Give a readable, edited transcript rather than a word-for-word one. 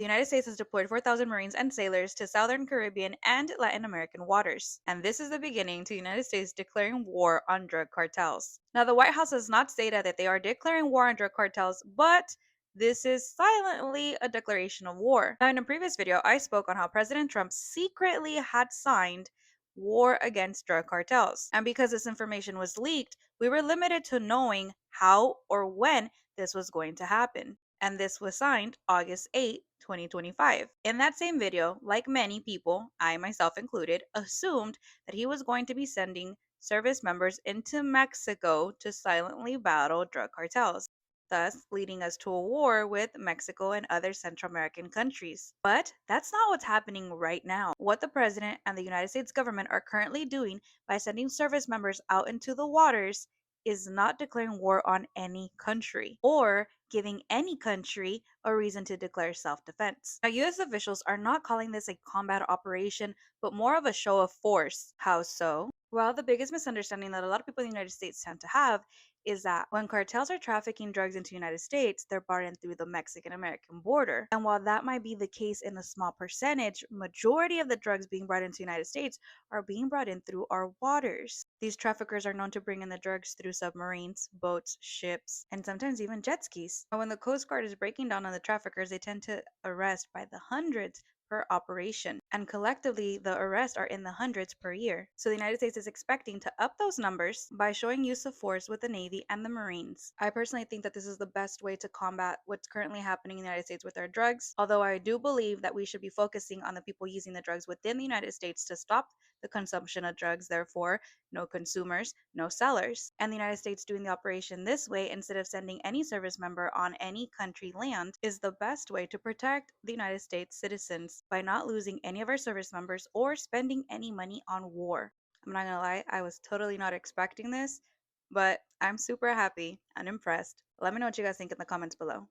The United States has deployed 4,000 Marines and sailors to Southern Caribbean and Latin American waters. And this is the beginning to the United States declaring war on drug cartels. Now, the White House has not stated that they are declaring war on drug cartels, but this is silently a declaration of war. Now, in a previous video, I spoke on how President Trump secretly had signed war against drug cartels. And because this information was leaked, we were limited to knowing how or when this was going to happen. And this was signed August 8, 2025. In that same video, like many people, I myself included, assumed that he was going to be sending service members into Mexico to silently battle drug cartels, thus leading us to a war with Mexico and other Central American countries. But that's not what's happening right now. What the president and the United States government are currently doing by sending service members out into the waters is not declaring war on any country or giving any country a reason to declare self defense. Now, US officials are not calling this a combat operation, but more of a show of force. How so? Well, the biggest misunderstanding that a lot of people in the United States tend to have is that when cartels are trafficking drugs into the United States, they're brought in through the Mexican American border. And while that might be the case in a small percentage, majority of the drugs being brought into the United States are being brought in through our waters. These traffickers are known to bring in the drugs through submarines, boats, ships, and sometimes even jet skis. Now, when the Coast Guard is breaking down on the traffickers, they tend to arrest by the hundreds per operation, and collectively the arrests are in the hundreds per year. So the United States is expecting to up those numbers by showing use of force with the Navy and the Marines. I personally think that this is the best way to combat what's currently happening in the United States with our drugs, although I do believe that we should be focusing on the people using the drugs within the United States to stop the consumption of drugs, therefore no consumers, no sellers. And the United States doing the operation this way instead of sending any service member on any country land is the best way to protect the United States citizens by not losing any of our service members or spending any money on war. I'm not gonna lie, I was totally not expecting this, but I'm super happy and impressed. Let me know what you guys think in the comments below.